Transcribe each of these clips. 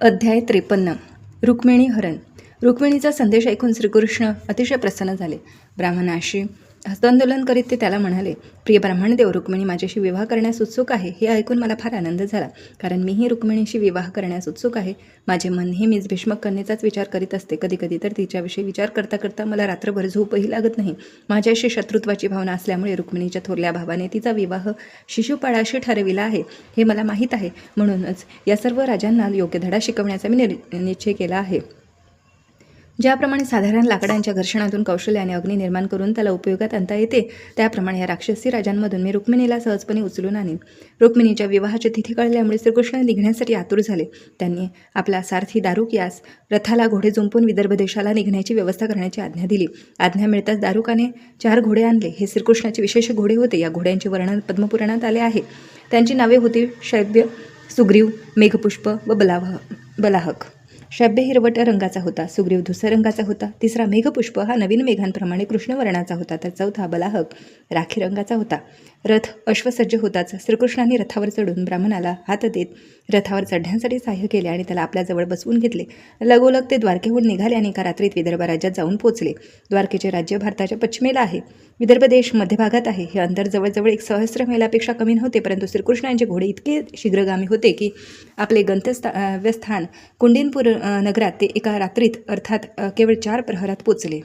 अध्याय 53 रुक्मिणी हरण. रुक्मिणीचा संदेश ऐकून श्रीकृष्ण अतिशय प्रसन्न झाले. ब्राह्मणाशी हस्तांदोलन करीत ते त्याला म्हणाले, प्रिय ब्राह्मणदेव, रुक्मिणी माझ्याशी विवाह करण्यास उत्सुक आहे. हे ऐकून मला फार आनंद झाला, कारण मीही रुक्मिणीशी विवाह करण्यास उत्सुक आहे. माझे मन नेहमीच भीष्मक कन्येचाच विचार करीत असते. कधी कधी तर तिच्याविषयी विचार करता करता मला रात्रभर झोपही लागत नाही. माझ्याशी शत्रुत्वाची भावना असल्यामुळे रुक्मिणीच्या थोरल्या भावाने तिचा विवाह शिशुपाळाशी ठरविला आहे, हे मला माहीत आहे. म्हणूनच या सर्व राजांना योग्य धडा शिकवण्याचा मी निश्चय केला आहे. ज्याप्रमाणे साधारण लाकडांच्या घर्षणातून कौशल्याने अग्नी निर्माण करून त्याला उपयोगात आणता येते, त्याप्रमाणे या राक्षसी राजांमधून मी रुक्मिणीला सहजपणे उचलून आणीन. रुक्मिणीच्या विवाहाची तिथी कळल्यामुळे श्रीकृष्ण निघण्यासाठी आतुर झाले. त्यांनी आपला सारथी दारुक यास रथाला घोडे जुंपून विदर्भ देशाला निघण्याची व्यवस्था करण्याची आज्ञा दिली. आज्ञा मिळताच दारुकाने 4 घोडे आणले. हे श्रीकृष्णाचे विशेष घोडे होते. या घोड्यांचे वर्णन पद्मपुराणात आले आहे. त्यांची नावे होती शैब्य, सुग्रीव, मेघपुष्प व बलाहक. शैब्य हिरवट रंगाचा होता, सुग्रीव धुसर रंगाचा होता, तिसरा मेघपुष्प हा नवीन मेघांप्रमाणे कृष्णवर्णाचा होता, तर चौथा बलाहक राखी रंगाचा होता. रथ अश्वसज्ज होताच श्रीकृष्णांनी रथावर चढून ब्राह्मणाला हात देत रथावर चढण्यासाठी सहाय्य केले आणि त्याला आपल्याजवळ बसवून घेतले. लगोलग ते द्वारकेहून निघाले आणि एका रात्रीत विदर्भ राज्यात जाऊन पोचले. द्वारकेचे राज्य भारताच्या पश्चिमेला आहे. विदर्भ देश मध्यभागात आहे. हे अंतर जवळजवळ 1 सहस्र मैलापेक्षा कमी नव्हते, परंतु श्रीकृष्णांचे घोडे इतके शीघ्रगामी होते की आपले गंतव्यस्थान कुंडिनपूर नगरात ते एका रात्रीत अर्थात केवळ 4 प्रहरात पोचले.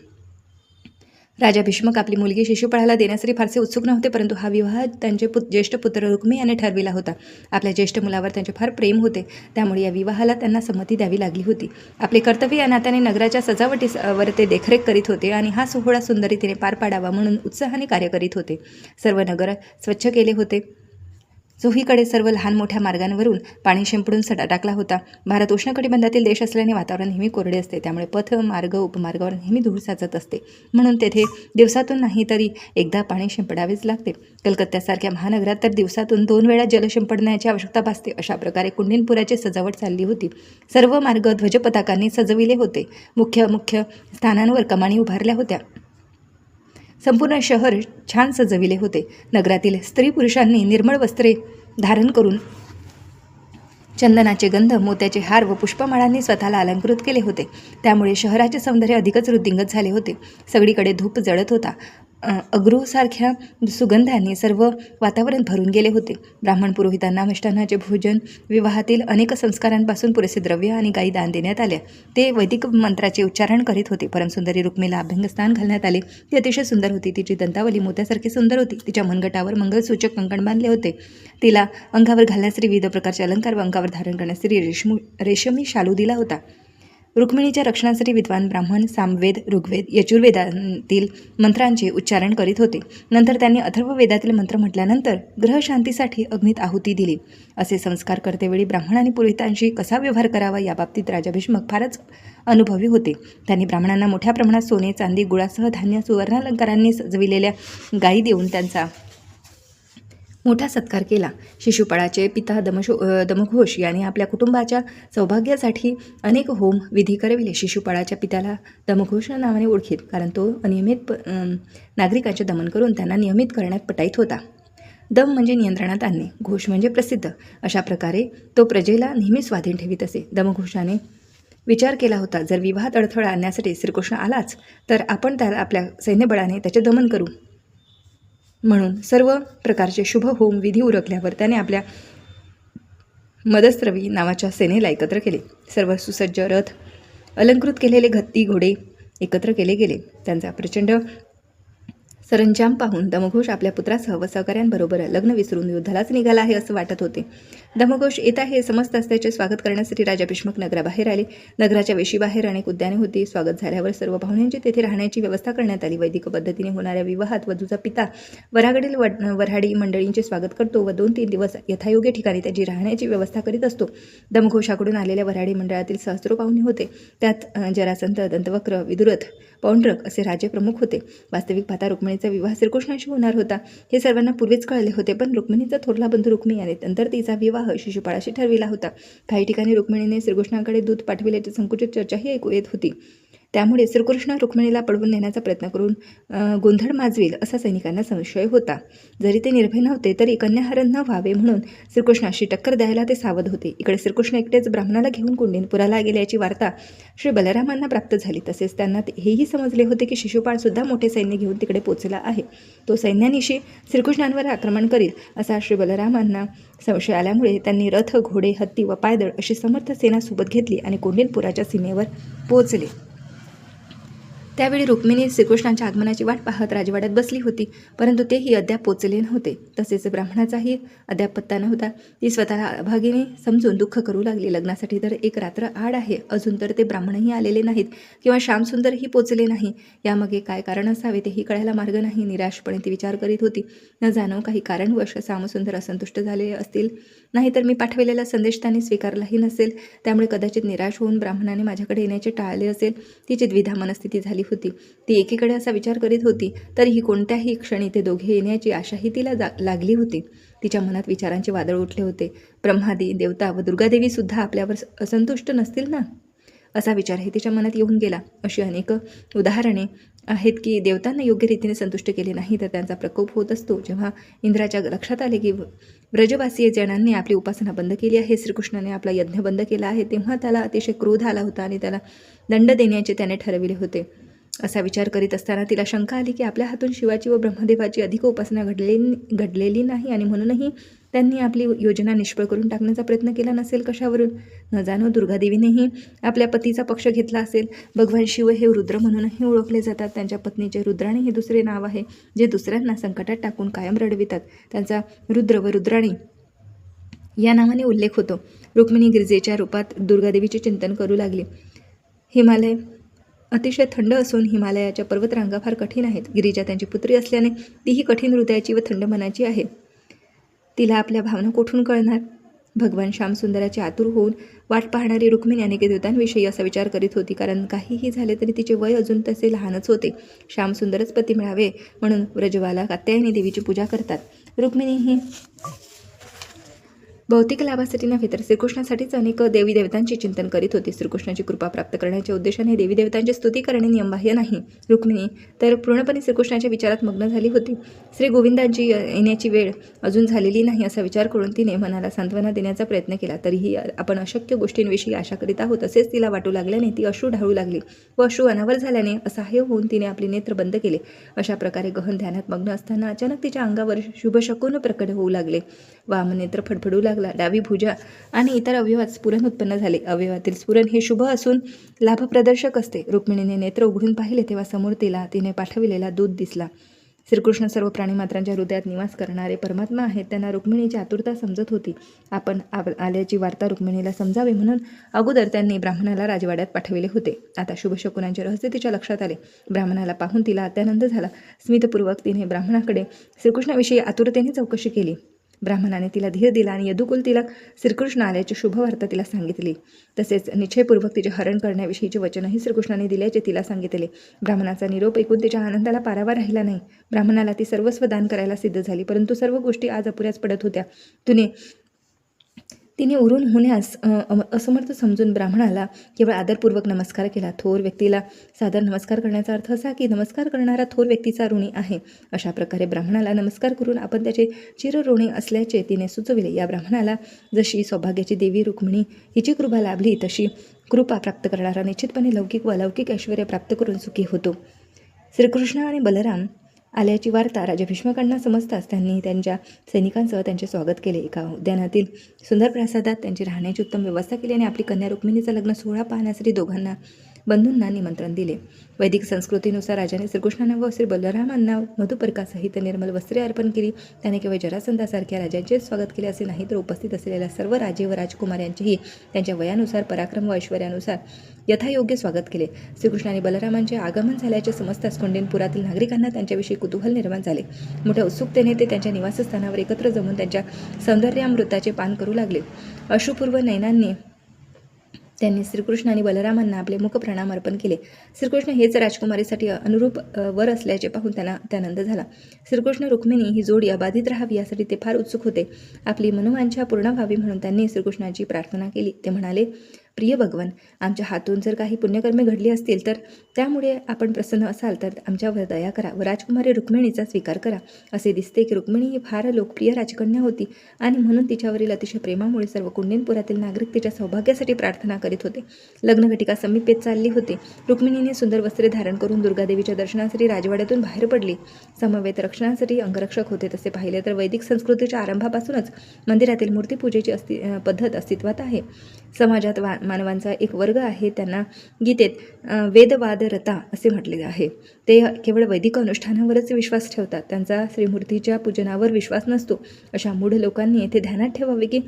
राजा भीष्मक आपली मुलगी शिशुपाळाला देण्यासाठी फारसे उत्सुक नव्हते, परंतु हा विवाह त्यांचे ज्येष्ठ पुत्र रुक्मी याने ठरविला होता. आपल्या ज्येष्ठ मुलावर त्यांचे फार प्रेम होते, त्यामुळे या विवाहाला त्यांना संमती द्यावी लागली होती. आपले कर्तव्य या नात्याने नगराच्या सजावटीवर ते देखरेख करीत होते आणि हा सोहळा सुंदरीतीने पार पाडावा म्हणून उत्साहाने कार्य करीत होते. सर्व नगर स्वच्छ केले होते. चोहीकडे सर्व लहान मोठ्या मार्गांवरून पाणी शिंपडून सडा टाकला होता. भारत उष्णकटिबंधातील देश असल्याने वातावरण नेहमी कोरडे असते, त्यामुळे पथ, मार्ग, उपमार्गावर नेहमी धूळ साचत असते. म्हणून तेथे दिवसातून नाही तरी एकदा पाणी शिंपडावेच लागते. कलकत्त्यासारख्या महानगरात तर दिवसातून 2 वेळा जल शिंपडण्याची आवश्यकता भासते. अशा प्रकारे कुंडिनपुराची सजावट चालली होती. सर्व मार्ग ध्वजपताकांनी सजविले होते. मुख्य स्थानांवर कमानी उभारल्या होत्या. संपूर्ण शहर छान सजविले होते. नगरातील स्त्री पुरुषांनी निर्मळ वस्त्रे धारण करून चंदनाचे गंध, मोत्याचे हार व पुष्पमाळांनी स्वतःला अलंकृत केले होते. त्यामुळे शहराचे सौंदर्य अधिकच वृद्धिंगत झाले होते. सगळीकडे धूप जळत होता. अगरूसारख्या सुगंधांनी सर्व वातावरण भरून गेले होते. ब्राह्मण पुरोहितांना मिष्टान्नाचे भोजन, विवाहातील अनेक संस्कारांपासून पुरेसे द्रव्य आणि गायी दान देण्यात आल्या. ते वैदिक मंत्राचे उच्चारण करीत होते. परमसुंदरी रुक्मिणीला अभ्यंगस्नान घालण्यात आले. ती अतिशय सुंदर होती. तिची दंतावली मोत्यासारखी सुंदर होती. तिच्या मनगटावर मंगलसूचक कंकण बांधले होते. तिला अंगावर घालण्यासाठी विविध प्रकारचे अलंकार व अंगावर धारण करण्यासाठी रेशमी शालू दिला होता. रुक्मिणीच्या रक्षणासाठी विद्वान ब्राह्मण सामवेद, ऋग्वेद, यजुर्वेदातील मंत्रांचे उच्चारण करीत होते. नंतर त्यांनी अथर्ववेदातील मंत्र म्हटल्यानंतर ग्रहशांतीसाठी अग्नीत आहुती दिली. असे संस्कार करतेवेळी ब्राह्मण आणि पुरोहितांशी कसा व्यवहार करावा याबाबतीत राजा भीष्मक फारच अनुभवी होते. त्यांनी ब्राह्मणांना मोठ्या प्रमाणात सोने, चांदी, गुळासह धान्य, सुवर्णालंकारांनी सजविलेल्या गायी देऊन त्यांचा मोठा सत्कार केला. शिशुपाळाचे पिता दमघोष यांनी आपल्या कुटुंबाच्या सौभाग्यासाठी अनेक होम विधी करविले. शिशुपाळाच्या पित्याला दमघोष नावाने ओळखीत, कारण तो अनियमित नागरिकांचे दमन करून त्यांना नियमित करण्यात पटाईत होता. दम म्हणजे नियंत्रणात आणणे, घोष म्हणजे प्रसिद्ध. अशा प्रकारे तो प्रजेला नेहमी स्वाधीन ठेवीत असे. दमघोषाने विचार केला होता, जर विवाहात अडथळा आणण्यासाठी श्रीकृष्ण आलाच तर आपण त्याला आपल्या सैन्यबळाने त्याचे दमन करू. म्हणून सर्व प्रकारचे शुभ होम विधी उरकल्यावर त्याने आपल्या मदस्त्रवी नावाच्या सेनेला एकत्र केले. सर्व सुसज्ज रथ, अलंकृत केलेले हत्ती, घोडे एकत्र केले गेले. त्यांचा प्रचंड सरंजाम पाहून दमघोष आपल्या पुत्रासह व सहकाऱ्यांबरोबर लग्न विसरून युद्धालाच निघाला आहे असं वाटत होते. दमघोष येत आहे हे समजताच त्याचे स्वागत करण्यासाठी राजा भीष्मक नगराबाहेर आले. नगराच्या वेशीबाहेर अनेक उद्याने होती. स्वागत झाल्यावर सर्व पाहुण्यांची तेथे राहण्याची व्यवस्था करण्यात आली. वैदिक पद्धतीने होणाऱ्या विवाहात वधूचा पिता वराकडील वऱ्हाडी मंडळींचे स्वागत करतो व 2-3 दिवस यथायोग्य ठिकाणी त्याची राहण्याची व्यवस्था करीत असतो. दमघोषाकडून आलेल्या वऱ्हाडी मंडळातील सहस्रो पाहुणे होते. त्यात जरासंध, दंतवक्र, विदुरथ, पौंड्रक असे राजे प्रमुख होते. वास्तविक पाहता रुक्मिणीचा विवाह श्रीकृष्णाशी होणार होता हे सर्वांना पूर्वीच कळले होते, पण रुक्मिणीचा थोरला बंधू रुक्मी याने नंतर तिचा विवाह शिशुपाळाशी ठरविला होता. काही ठिकाणी रुक्मिणीने श्रीकृष्णाकडे दूत पाठविल्याची संकुचित चर्चाही ऐकू येत होती. त्यामुळे श्रीकृष्ण रुक्मिणीला पळवून नेण्याचा प्रयत्न करून गोंधळ माजवेल असा सैनिकांना संशय होता. जरी ते निर्भय नव्हते तरी कन्याहरण न व्हावे म्हणून श्रीकृष्णाशी टक्कर द्यायला ते सावध होते. इकडे श्रीकृष्ण एकटेच ब्राह्मणाला घेऊन कुंडिनपुराला गेल्याची वार्ता श्री बलरामांना प्राप्त झाली. तसेच त्यांना हेही समजले होते की शिशुपाळ सुद्धा मोठे सैन्य घेऊन तिकडे पोचला आहे. तो सैन्यानिशी श्रीकृष्णांवर आक्रमण करील असा श्री बलरामांना संशय आल्यामुळे त्यांनी रथ, घोडे, हत्ती व पायदळ अशी समर्थ सेना सोबत घेतली आणि कुंडिनपुराच्या सीमेवर पोहोचले. त्यावेळी रुक्मिणी श्रीकृष्णांच्या आगमनाची वाट पाहत राजवाड्यात बसली होती, परंतु तेही अद्याप पोचले नव्हते. तसेच ब्राह्मणाचाही अद्याप पत्ता नव्हता. ती स्वतःला अभागिनी समजून दुःख करू लागली. लग्नासाठी तर एक रात्र आड आहे, अजून तर ते ब्राह्मणही आलेले नाहीत किंवा श्यामसुंदरही पोचले नाही. यामागे काय कारण असावे तेही कळायला मार्ग नाही. निराशपणे ती विचार करीत होती. न जाणो काही कारणवश श्यामसुंदर असंतुष्ट झाले असतील, नाहीतर मी पाठवलेला संदेश त्यांनी स्वीकारलाही नसेल. त्यामुळे कदाचित निराश होऊन ब्राह्मणाने माझ्याकडे येण्याचे टाळले असेल. तिची द्विधा मनस्थिती झाली होती. ती एकीकडे असा विचार करीत होती, तरीही कोणत्याही क्षणी ते दोघे येण्याची आशाही तिला लागली होती. तिच्या मनात विचारांचे वादळ उठले होते. ब्रह्मादी देवता व दुर्गादेवी सुद्धा आपल्यावर असंतुष्ट नसतील ना, असा विचारही तिच्या मनात येऊन गेला. अशी अनेक उदाहरणे आहेत की देवतांना योग्य रीतीने संतुष्ट केले नाही तर त्यांचा प्रकोप होत असतो. जेव्हा इंद्राच्या लक्षात आले की व्रजवासीय जनांनी आपली उपासना बंद केली आहे, श्रीकृष्णाने आपला यज्ञ बंद केला आहे, तेव्हा त्याला अतिशय क्रोध आला होता आणि त्याला दंड देण्याचे त्याने ठरविले होते. असा विचार करीत असताना तिला शंका आली की आपल्या हातून शिवाची व ब्रह्मदेवाची अधिक उपासना घडलेली नाही आणि म्हणूनही त्यांनी आपली योजना निष्फळ करून टाकण्याचा प्रयत्न केला नसेल कशावरून. न जाणो दुर्गादेवीनेही आपल्या पतीचा पक्ष घेतला असेल. भगवान शिव हे रुद्र म्हणूनही ओळखले जातात. त्यांच्या पत्नीचे रुद्राणी हे दुसरे नाव आहे, जे दुसऱ्यांना संकटात टाकून कायम रडवितात. त्यांचा रुद्र व रुद्राणी या नावाने उल्लेख होतो. रुक्मिणी गिरिजेच्या रूपात दुर्गादेवीचे चिंतन करू लागली. हिमालय अतिशय थंड असून हिमालयाच्या पर्वतरांगा फार कठीण आहेत. गिरिजा त्यांची पुत्री असल्याने तीही कठीण हृदयाची व थंड मनाची आहे. तिला आपल्या भावना कोठून कळणार. भगवान श्यामसुंदराची आतुर होऊन वाट पाहणारी रुक्मिणी अनेक देवतांविषयी असा विचार करीत होती, कारण काहीही झाले तरी तिचे वय अजून तसे लहानच होते. श्यामसुंदरच पती मिळावे म्हणून व्रजवाला कात्यायनी देवीची पूजा करतात. रुक्मिणी ही भौतिक लाभासाठी नव्हे तर श्रीकृष्णासाठीच अनेक देवी देवतांचे चिंतन करीत होती. श्रीकृष्णाची कृपा प्राप्त करण्याच्या उद्देशाने देवी देवतांची स्तुती करणे नियमबाह्य नाही. रुक्मिणी तर पूर्णपणे श्रीकृष्णाच्या विचारात मग्न झाली होती. श्री गोविंदांची येण्याची वेळ अजून झालेली नाही असा विचार करून तिने मनाला सांत्वना देण्याचा प्रयत्न केला. तरीही आपण अशक्य गोष्टींविषयी आशा करीत आहोत असेच तिला वाटू लागल्याने ती अश्रू ढाळू लागली व अश्रू अनावर झाल्याने असहाय्य होऊन तिने आपले नेत्र बंद केले. अशा प्रकारे गहन ध्यानात मग्न असताना अचानक तिच्या अंगावर शुभशकुन प्रकट होऊ लागले. वामनेत्र फडफडू लागला. डावी भुजा आणि इतर अवयवात स्फुरण उत्पन्न झाले. अवयवातील स्फुरण हे शुभ असून लाभप्रदर्शक असते. रुक्मिणीने नेत्र उघडून पाहिले तेव्हा समोर तिने पाठविलेला दूत दिसला. श्रीकृष्ण सर्व प्राणीमात्रांच्या हृदयात निवास करणारे परमात्मा आहेत. त्यांना रुक्मिणीची आतुरता समजत होती. आपण आल्याची वार्ता रुक्मिणीला समजावी म्हणून अगोदर त्यांनी ब्राह्मणाला राजवाड्यात पाठविले होते. आता शुभशकुनांचे रहस्य तिच्या लक्षात आले. ब्राह्मणाला पाहून तिला अत्यानंद झाला. स्मितपूर्वक तिने ब्राह्मणाकडे श्रीकृष्णाविषयी आतुरतेने चौकशी केली. ब्राह्मणाने तिला धीर दिला आणि यदुकुल तिला श्रीकृष्ण आल्याची शुभवार्ता तिला सांगितली. तसेच निश्चयपूर्वक तिचे हरण करण्याविषयीचे वचनही श्रीकृष्णाने दिल्याचे तिला सांगितले. ब्राह्मणाचा निरोप ऐकून तिच्या आनंदाला पारावा राहिला नाही. ब्राह्मणाला ती सर्वस्व दान करायला सिद्ध झाली, परंतु सर्व गोष्टी आज अपुऱ्याच पडत होत्या. तिने उरून होण्यास असमर्थ समजून ब्राह्मणाला केवळ आदरपूर्वक नमस्कार केला. थोर व्यक्तीला सादर नमस्कार करण्याचा अर्थ असा की नमस्कार करणारा थोर व्यक्तीचा ऋणी आहे. अशा प्रकारे ब्राह्मणाला नमस्कार करून आपण त्याचे चिरऋणी असल्याचे तिने सुचविले. या ब्राह्मणाला जशी सौभाग्याची देवी रुक्मिणी हिची कृपा लाभली तशी कृपा प्राप्त करणारा निश्चितपणे लौकिक व अलौकिक ऐश्वर्य प्राप्त करून सुखी होतो. श्रीकृष्ण आणि बलराम आल्याची वार्ता राजा भीष्मकांना समजताच त्यांनी त्यांच्या सैनिकांसह त्यांचे स्वागत केले. एका उद्यानातील सुंदर प्रासादात त्यांची राहण्याची उत्तम व्यवस्था केली आणि आपली कन्या रुक्मिणीचा लग्न सोहळा पाहण्यासाठी दोघांना बंधूंना निमंत्रण दिले. वैदिक संस्कृतीनुसार राजाने श्रीकृष्णांना व श्री बलरामांना मधुपर्कासहित निर्मल वस्त्रे अर्पण केली. त्याने केवळ जरासंधासारख्या राजांचेच स्वागत केले असे नाही तर उपस्थित असलेल्या सर्व राजे व राजकुमारांचेही त्यांच्या वयानुसार पराक्रम व ऐश्वर्यानुसार यथायोग्य स्वागत केले. श्रीकृष्ण आणि बलरामांचे आगमन झाल्याचे समजताच कुंडिनपुरातील नागरिकांना त्यांच्याविषयी कुतूहल निर्माण झाले. मोठ्या उत्सुकतेने ते त्यांच्या निवासस्थानावर एकत्र जमून त्यांच्या सौंदर्यामृताचे पान करू लागले. अश्रुपूर्व नयनांनी त्यांनी श्रीकृष्ण आणि बलरामांना आपले मुख प्रणाम अर्पण केले. श्रीकृष्ण हेच राजकुमारीसाठी अनुरूप वर असल्याचे पाहून त्यांना आनंद झाला. श्रीकृष्ण रुक्मिणी ही जोडी अबाधित राहावी यासाठी ते फार उत्सुक होते. आपली मनोवांछा पूर्ण व्हावी म्हणून त्यांनी श्रीकृष्णाची प्रार्थना केली. ते म्हणाले, प्रिय भगवन, आमच्या हातून जर काही पुण्यकर्मे घडली असतील तर त्यामुळे आपण प्रसन्न असाल तर आमच्यावर दया करा व राजकुमारी रुक्मिणीचा स्वीकार करा. असे दिसते की रुक्मिणी ही फार लोकप्रिय राजकन्या होती आणि म्हणून तिच्यावरील अतिशय प्रेमामुळे सर्व कुंडीनपुरातील नागरिक तिच्या सौभाग्यासाठी प्रार्थना करीत होते. लग्नघटिका समीपेत चालली होती. रुक्मिणीने सुंदर वस्त्रे धारण करून दुर्गादेवीच्या दर्शनासाठी राजवाड्यातून बाहेर पडली. समवेत रक्षणासाठी अंगरक्षक होते. तसे पाहिले तर वैदिक संस्कृतीच्या आरंभापासूनच मंदिरातील मूर्तीपूजेची पद्धत अस्तित्वात आहे. समाजात मानवांचा एक वर्ग आहे, त्यांना गीतेत वेदवादरता असे म्हटले आहे. ते केवळ वैदिक अनुष्ठानावरच विश्वास ठेवतात, त्यांचा श्रीमूर्तीच्या पूजनावर विश्वास नसतो. अशा मूढ लोकांनी येथे ध्यानात ठेवावे की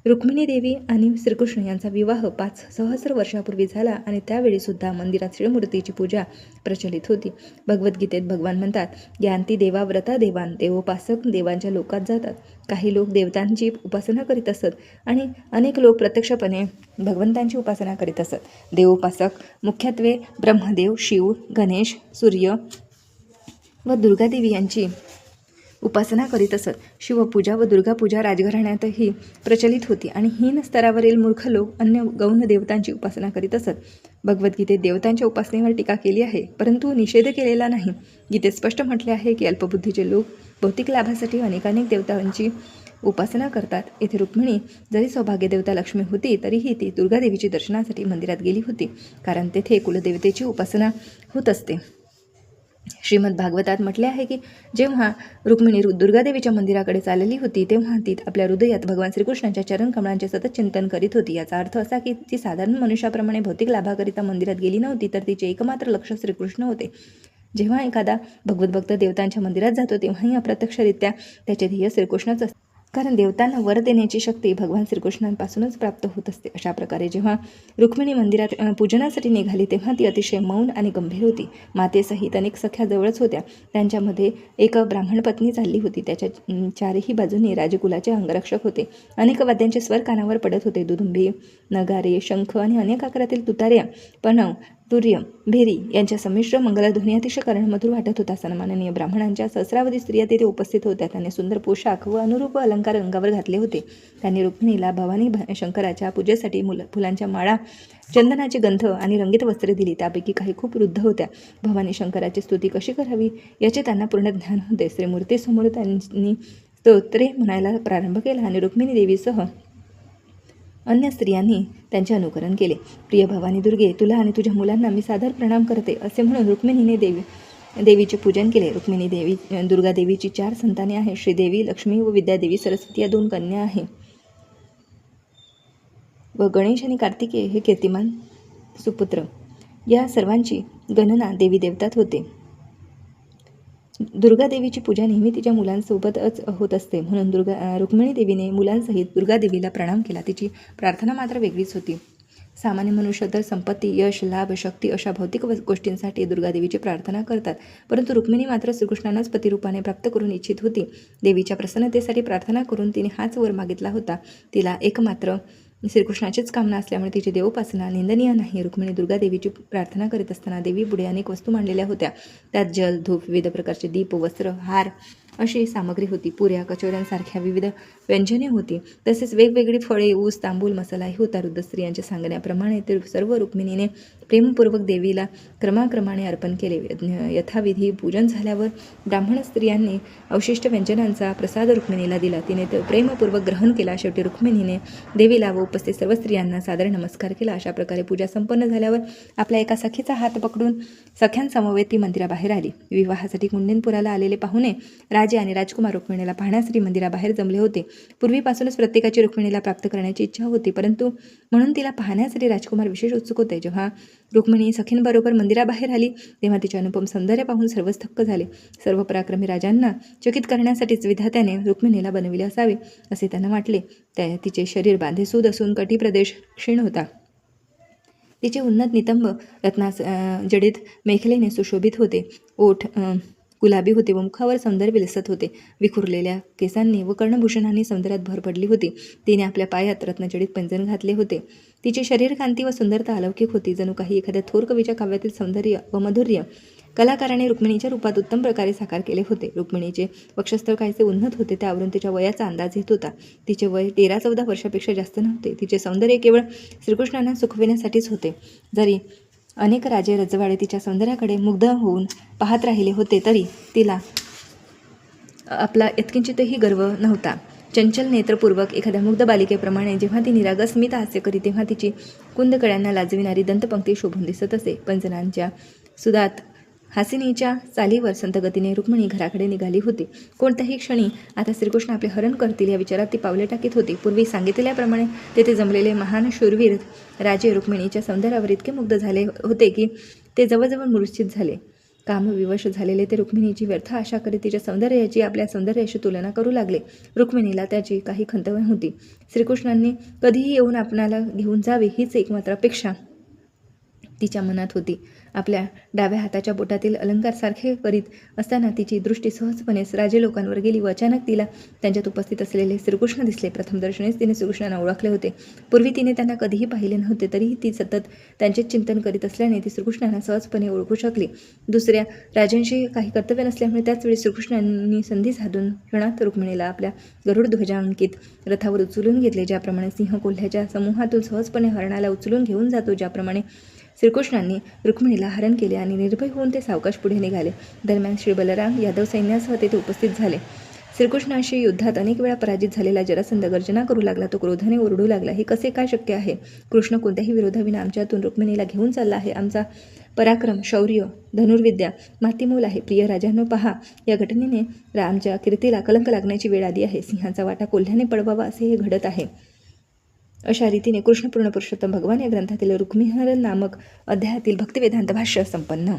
रुक्मिणी देवी आणि श्रीकृष्ण यांचा विवाह 5 सहस्र वर्षापूर्वी झाला आणि त्यावेळी सुद्धा मंदिरात श्रीमूर्तीची पूजा प्रचलित होती. भगवद्गीतेत भगवान म्हणतात, ज्ञानती देवा व्रता देवान, देवोपासक देवांच्या लोकात जातात. काही लोक देवतांची उपासना करीत असत आणि अनेक लोक प्रत्यक्षपणे भगवंतांची उपासना करीत असत. देवोपासक मुख्यत्वे ब्रह्मदेव, शिव, गणेश, सूर्य व दुर्गादेवी यांची उपासना करीत असत. शिवपूजा व दुर्गापूजा राजघराण्यातही प्रचलित होती आणि हीन स्तरावरील मूर्ख लोक अन्य गौण देवतांची उपासना करीत असत. भगवद्गीतेत देवतांच्या उपासनेवर टीका केली आहे, परंतु निषेध केलेला नाही. गीतेत स्पष्ट म्हटले आहे की अल्पबुद्धीचे लोक भौतिक लाभासाठी अनेकानेक देवतांची उपासना करतात. येथे रुक्मिणी जरी सौभाग्य देवता लक्ष्मी होती तरीही ती दुर्गादेवीची दर्शनासाठी मंदिरात गेली होती, कारण तेथे कुलदेवतेची उपासना होत असते. श्रीमद भागवतात म्हटले आहे की जेव्हा रुक्मिणी दुर्गादेवीच्या मंदिराकडे चालली होती तेव्हा ती आपल्या हृदयात भगवान श्रीकृष्णाच्या चरणकमळांचे सतत चिंतन करीत होती. याचा अर्थ असा की ती साधारण मनुष्याप्रमाणे भौतिक लाभाकरिता मंदिरात गेली नव्हती, तर तिचे एकमात्र लक्ष श्रीकृष्ण होते. जेव्हा एखादा भगवद्भक्त देवतांच्या मंदिरात जातो तेव्हाही अप्रत्यक्षरित्या त्याचे ध्येय श्रीकृष्णच असते, कारण देवतांना वर देण्याची शक्ती भगवान श्रीकृष्णांपासूनच प्राप्त होत असते. अशा प्रकारे जेव्हा रुक्मिणी मंदिरात पूजनासाठी निघाली तेव्हा ती अतिशय मौन आणि गंभीर होती. मातेसहित अनेक सख्या जवळच होत्या. त्यांच्यामध्ये एक ब्राह्मण पत्नी चालली होती. त्याच्या चारही बाजूंनी राजकुलाचे अंगरक्षक होते. अनेक वाद्यांचे स्वर कानावर पडत होते. दुदुंबी, नगारे, शंख आणि अनेक आकारातील तुतार्या, पणव, तुर्य, भेरी यांच्या संमिश्र मंगलध्वनी अतिशय कर्णमधुर वाटत होता. सन्माननीय ब्राह्मणांच्या सहस्रावधी स्त्रिया तिथे उपस्थित होत्या. त्यांनी सुंदर पोशाख व अनुरूप अलंकार अंगावर घातले होते. त्यांनी रुक्मिणीला भवानी शंकराच्या पूजेसाठी फुलांच्या माळा, चंदनाचे गंध आणि रंगीत वस्त्रे दिली. त्यापैकी काही खूप वृद्ध होत्या. भवानी शंकराची स्तुती कशी करावी याचे त्यांना पूर्ण ज्ञान होते. श्रीमूर्तीसमोर त्यांनी स्तोत्रे म्हणायला प्रारंभ केला आणि रुक्मिणी देवीसह अन्य स्त्रियांनी त्यांचे अनुकरण केले. प्रिय भवानी दुर्गे, तुला आणि तुझ्या मुलांना मी सादर प्रणाम करते असे म्हणून रुक्मिणीने देवीचे पूजन केले. रुक्मिणी देवी दुर्गा देवीची 4 संताने आहेत. श्रीदेवी, लक्ष्मी व विद्यादेवी, सरस्वती या 2 कन्या आहे व गणेश आणि कार्तिकेय हे कीर्तिमान सुपुत्र. या सर्वांची गणना देवी देवतात होते. दुर्गादेवीची पूजा नेहमी तिच्या मुलांसोबतच होत असते, म्हणून रुक्मिणी देवीने मुलांसहित दुर्गादेवीला प्रणाम केला. तिची प्रार्थना मात्र वेगळीच होती. सामान्य मनुष्य तर संपत्ती, यश, लाभ, शक्ती अशा भौतिक गोष्टींसाठी दुर्गादेवीची प्रार्थना करतात, परंतु रुक्मिणी मात्र श्रीकृष्णांनाच पतिरूपाने प्राप्त करून इच्छित होती. देवीच्या प्रसन्नतेसाठी प्रार्थना करून तिने हाच वर मागितला होता. तिला एकमात्र श्रीकृष्णाचीच कामना असल्यामुळे तिची देवोपासना निंदनीय नाही. रुक्मिणी दुर्गादेवीची प्रार्थना करीत असताना देवीपुढे अनेक वस्तू मांडलेल्या होत्या. त्यात जल, धूप, विविध प्रकारचे दीप, वस्त्र, हार अशी सामग्री होती. पुऱ्या, कचोऱ्यांसारख्या विविध व्यंजने होती. तसेच वेगवेगळी फळे, ऊस, तांबूल, मसालाही होता. वृद्ध स्त्रियांच्या सांगण्याप्रमाणे ते सर्व रुक्मिणीने प्रेमपूर्वक देवीला क्रमाक्रमाने अर्पण केले. यथाविधी पूजन झाल्यावर ब्राह्मण स्त्रियांनी अवशिष्ट व्यंजनांचा प्रसाद रुक्मिणीला दिला. तिने ते प्रेमपूर्वक ग्रहण केला. शेवटी रुक्मिणीने देवीला व उपस्थित सर्व स्त्रियांना सादर नमस्कार केला. अशा प्रकारे पूजा संपन्न झाल्यावर आपल्या एका सखीचा हात पकडून सख्यांसमवेत ती मंदिराबाहेर आली. विवाहासाठी कुंडीनपुराला आलेले पाहुणे, राजे आणि राजकुमार रुक्मिणीला पाहण्यासाठी मंदिराबाहेर जमले होते. पूर्वीपासूनच प्रत्येकाची रुक्मिणीला प्राप्त करण्याची इच्छा होती, परंतु म्हणून तिला पाहण्यासाठी राजकुमार विशेष उत्सुक होते. जेव्हा रुक्मिणी सखींबरोबर मंदिराबाहेर आली तेव्हा तिचे अनुपम सौंदर्य पाहून सर्वच थक्क झाले. सर्व पराक्रमी राजांना चकित करण्यासाठीच विधात्याने रुक्मिणीला बनविले असावे असे त्यांना वाटले. तिचे शरीर बांधेसूद असून कटिप्रदेश क्षीण होता. तिचे उन्नत नितंब रत्नास जडित मेखलेने सुशोभित होते. ओठ गुलाबी होते व मुखावर सौंदर्य विलसत होते. विखुरलेल्या केसांनी व कर्णभूषणांनी सौंदर्यात भर पडली होती. तिने आपल्या पायात रत्नजडित पैंजण घातले होते. तिची शरीरकांती व सुंदरता अलौकिक होती. जणू काही एखाद्या थोर कवीच्या काव्यातील सौंदर्य व माधुर्य कलाकाराने रुक्मिणीच्या रूपात उत्तम प्रकारे साकार केले होते. रुक्मिणीचे वक्षस्थळ काहीसे उन्नत होते, त्यावरून तिच्या वयाचा अंदाज येत होता. तिचे वय 13-14 वर्षापेक्षा जास्त नव्हते. तिचे सौंदर्य केवळ श्रीकृष्णांना सुखविण्यासाठीच होते. जरी अनेक राजे रजवाडे तिच्या सौंदर्याकडे मुग्ध होऊन पाहत राहिले होते, तरी तिला आपला यत्किंचितही गर्व नव्हता. चंचल नेत्रपूर्वक एखाद्या मुग्ध बालिकेप्रमाणे जेव्हा ती निरागस स्मित हास्य करी, तेव्हा तिची कुंदकळ्यांना लाजविणारी दंतपंक्ती शोभून दिसत असे. पंजनांच्या सुदात हासिनीच्या चालीवर संतगतीने रुक्मिणी घराकडे निघाली होती. कोणत्याही क्षणी आता श्रीकृष्ण आपले हरण करतील या विचारात ती पावले टाकीत होती. पूर्वी सांगितल्याप्रमाणे तेथे जमलेले महान शूरवीर राजे रुक्मिणीच्या सौंदर्यावर इतके मुग्ध झाले होते की ते जवळजवळ मूर्छित झाले. कामविवश झालेले ते रुक्मिणीची व्यर्थ आशा करीत तिच्या सौंदर्याची आपल्या सौंदर्याशी तुलना करू लागले. रुक्मिणीला त्याची काही खंत होती. श्रीकृष्णांनी कधीही येऊन आपणाला घेऊन जावे हीच एकमात्र अपेक्षा तिच्या मनात होती. आपल्या डाव्या हाताच्या बोटातील अलंकार सारखे करीत असताना तिची दृष्टी सहजपणे राजे लोकांवर गेली व अचानक तिला त्यांच्यात उपस्थित असलेले श्रीकृष्ण दिसले. प्रथम दर्शनीच तिने श्रीकृष्णांना ओळखले होते. पूर्वी तिने त्यांना कधीही पाहिले नव्हते, तरीही ती सतत त्यांचेच चिंतन करीत असल्याने ती श्रीकृष्णांना सहजपणे ओळखू शकली. दुसऱ्या राजांशी काही कर्तव्य नसल्यामुळे त्याचवेळी श्रीकृष्णांनी संधी साधून क्षणात रुक्मिणीला आपल्या गरुड ध्वजांकित रथावर उचलून घेतले. ज्याप्रमाणे सिंह कोल्ह्याच्या समूहातून सहजपणे हरणाला उचलून घेऊन जातो, ज्याप्रमाणे श्रीकृष्णांनी रुक्मिणीला हरण केले आणि निर्भय होऊन ते सावकाश पुढे निघाले. दरम्यान श्री बलराम यादव सैन्यासह तेथे उपस्थित झाले. श्रीकृष्णाशी युद्धात अनेक वेळा पराजित झालेला जरासंध गर्जना करू लागला. तो क्रोधाने ओरडू लागला, हे कसे काय शक्य आहे? कृष्ण कोणत्याही विरोधाविना आमच्यातून रुक्मिणीला घेऊन चालला आहे. आमचा पराक्रम, शौर्य, धनुर्विद्या मातीमोल आहे. प्रिय राजांनो, पहा, या घटनेने आमच्या कीर्तीला कलंक लागण्याची वेळ आली आहे. सिंहाचा वाटा कोल्ह्याने पडवावा असे हे घडत आहे. अशा रीतीने कृष्णपूर्ण पुरुषोत्तम भगवान या ग्रंथातील रुक्मिहरण नामक अध्यायातील भक्तिवेदांत भाष्य संपन्न.